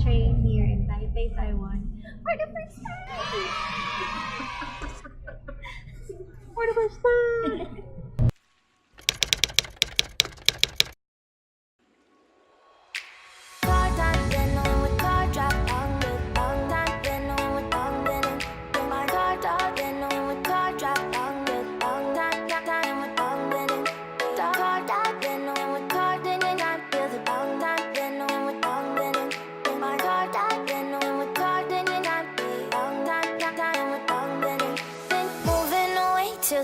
train here in Taipei, Taiwan for the first time. For the first time.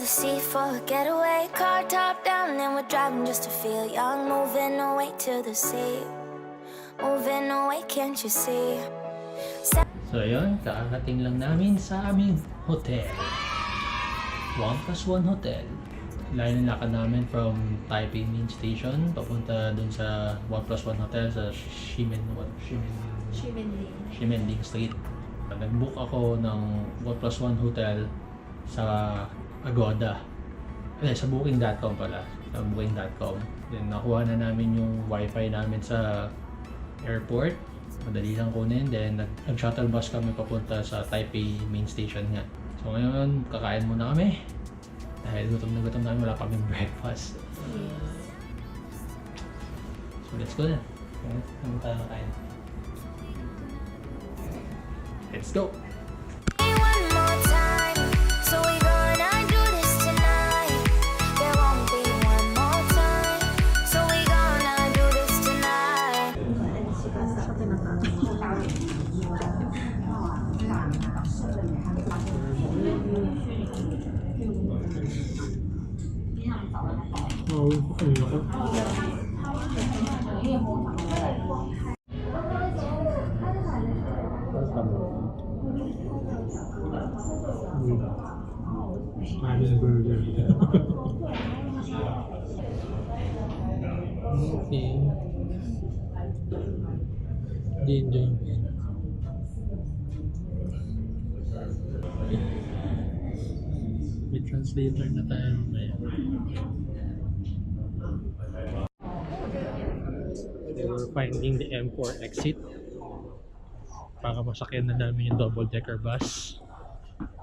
Sea for a getaway, car top down and we're driving just to feel young. Moving away to the sea, moving away, can't you see? So yun, kakarating lang namin sa aming hotel. 1+1 hotel. Layo ng lakad namin from Taipei Main Station papunta dun sa 1+1 hotel sa Shifen Street. Nag-book ako ng 1+1 hotel sa Agoda. Sa booking.com pala. Sa booking.com. Then nakuha na namin yung wifi namin sa airport. Madali lang kunin. Then nag-shuttle bus kami papunta sa Taipei Main Station nga. So ngayon, kakain muna kami. Dahil gutom na gutom namin, wala kaming breakfast. So let's go na. Ano tayo nakain? Let's go! Okay. Enjoy. May translator na tayo ngayon. We're finding the M4 exit para masakyan na namin yung double-decker bus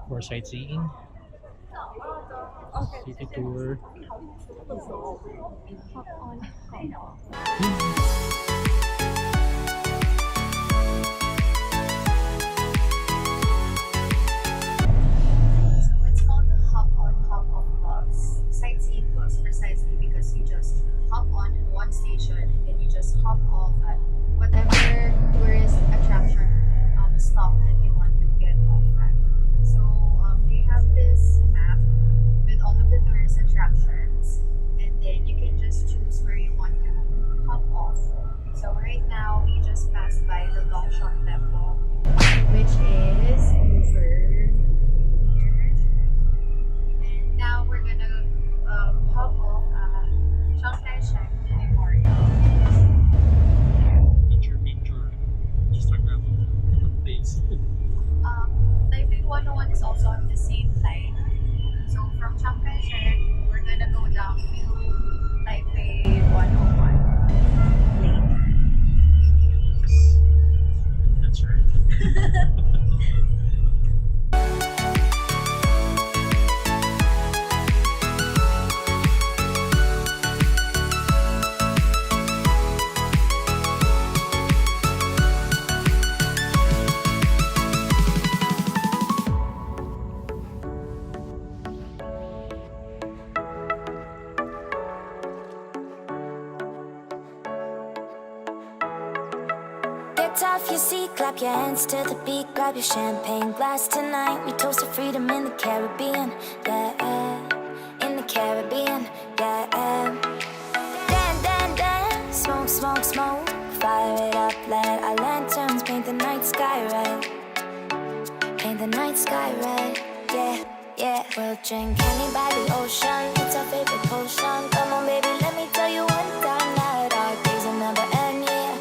for sightseeing, city tour. Sightseeing bus precisely because you just hop on in one station and then you just hop off at whatever tourist attraction stop that you want to get off at. So they have this map with all of the tourist attractions and then you can just choose where you want to hop off. So right now we just passed by the Longshan Temple, which is over here, and now we're gonna hop off at Chiang Memorial. Picture Instagram place. Taipei 101 is also on the same line. So from Chiang Kai-shek, we're gonna go down to Taipei 101 later. That's right. Off your seat, clap your hands to the beat, grab your champagne glass tonight. We toast to freedom in the Caribbean, yeah, in the Caribbean, yeah. Dan, dan, dan, smoke, smoke, smoke, fire it up, let our lanterns paint the night sky red, paint the night sky red, yeah, yeah. We'll drink honey by the ocean, it's our favorite potion. Come on baby, let me tell you one time that our days will never end, yeah.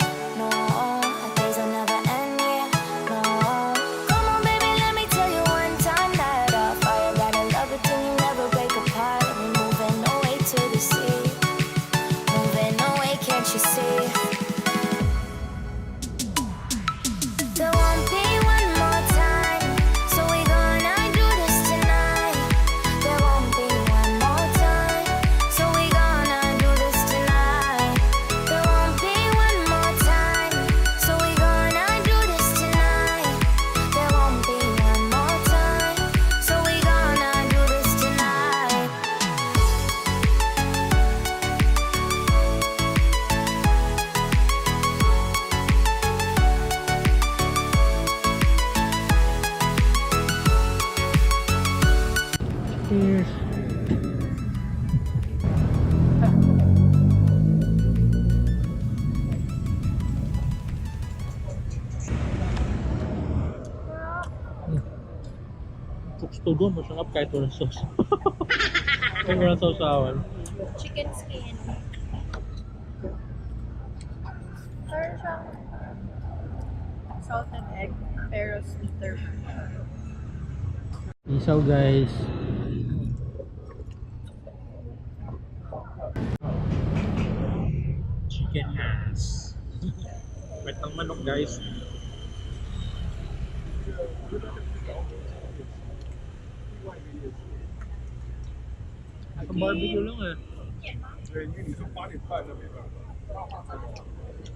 gusto doon, masarap kahit walang sauce. Kahit walang sausawan. Chicken skin. Parang siyang salted egg, pero sweeter. Isaw guys. Chicken ass. Wet ng manok guys. Ang barbecue lang eh.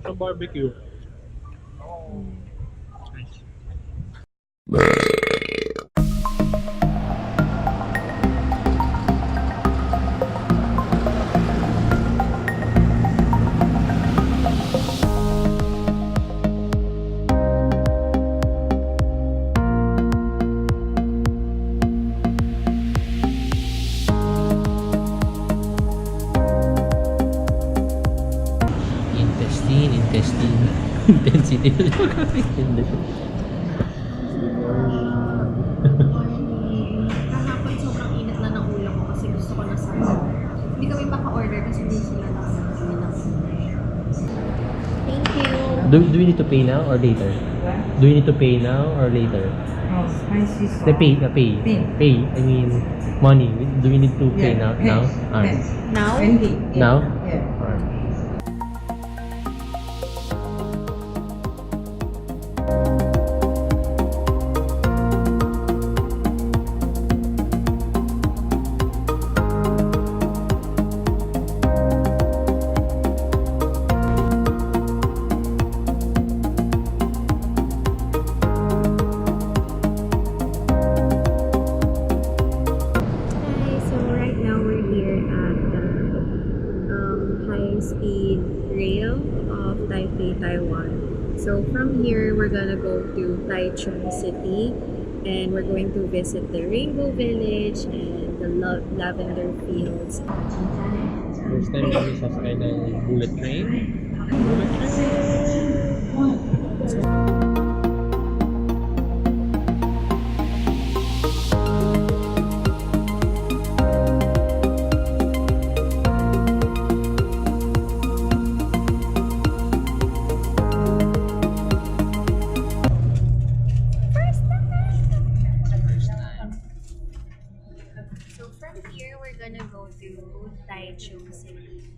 Ang barbecue. Nice. Intensity. Kahapon sobrang init na ng ulo ko kasi gusto ko na sa hindi kami maka-order kasi hindi sila nakakita. Thank you. Do we need to pay now or later? Do we need to pay now or later? The pay. I mean money. Do we need to pay now? Now? Now? Now? Yeah. Alright. High-speed rail of Taipei, Taiwan. So from here, we're gonna go to Taichung City and we're going to visit the Rainbow Village and the lavender fields. First time kami sasakay ng bullet train. So from here, we're gonna go to Taichung City.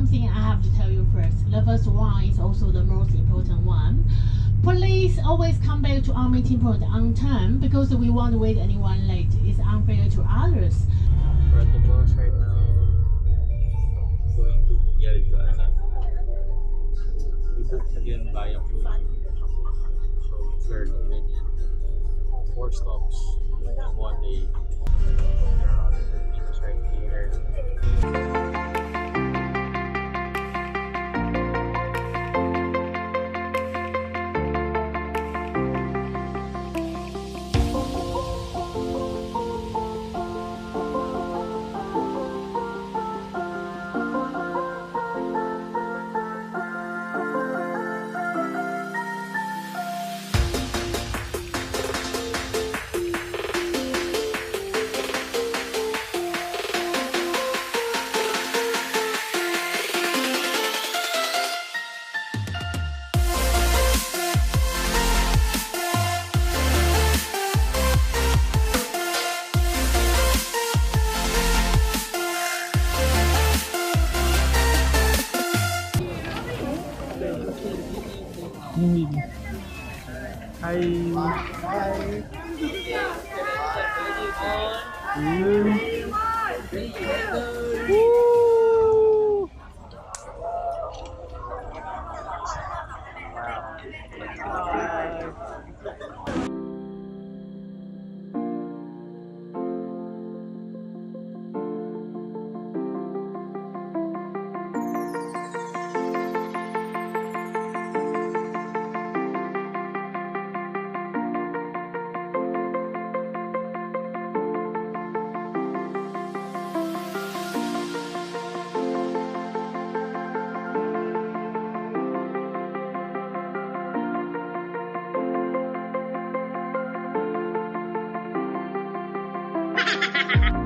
something I have to tell you first. The first one is also the most important one. Please always come back to our meeting point on time because we won't wait anyone late. It's unfair to others. We're at the bus right now. Going to Yehliu. We booked again via Houli. So it's very convenient. 4 stops in 1 day. There are other Filipinos right here. Hi. Woo!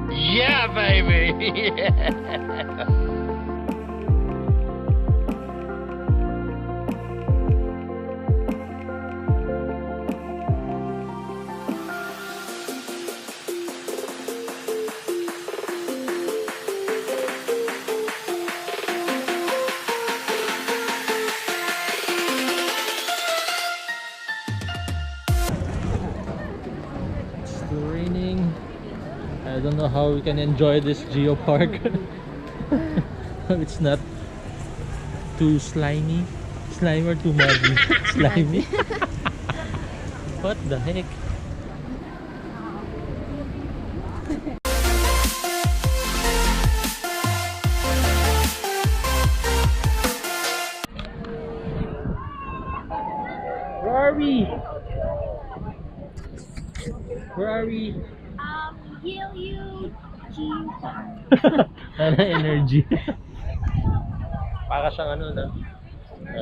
Yeah, baby! It's still raining. I don't know how we can enjoy this geopark. It's not too slimy or too muddy. Slimy. What the heck? Where are we? Where are we? Yehliu Geopark. Ano energy? Para siyang ano na?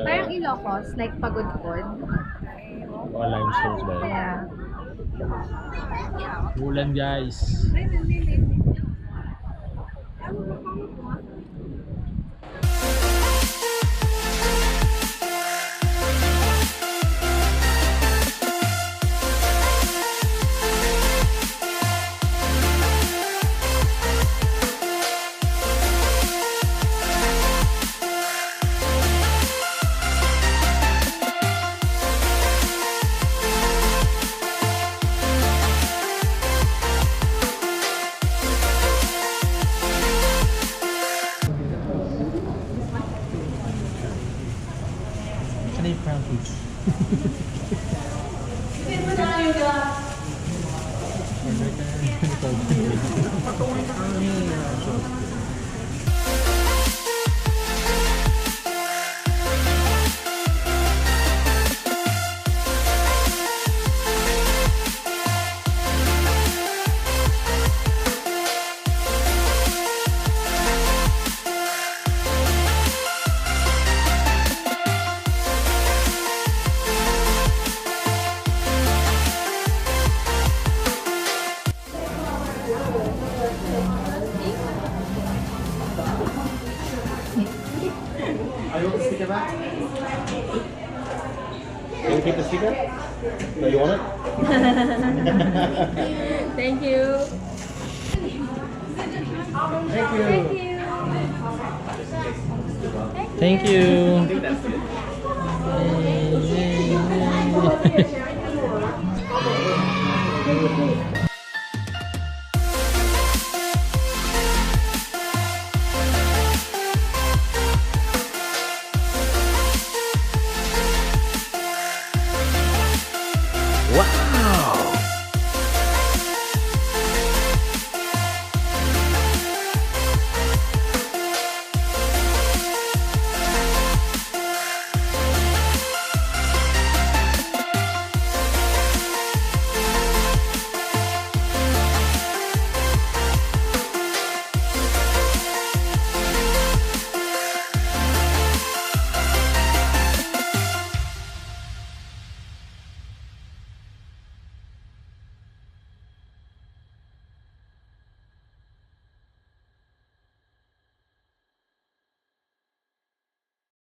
Parang Ilocos, like pagod-pod. Mga limestones ba yun? Yeah. Ulan guys. Ano yung crown foods? Can you keep the sticker? No, you want it? Thank you. Thank you. Thank you. I think that's it. Yay, yay, yay.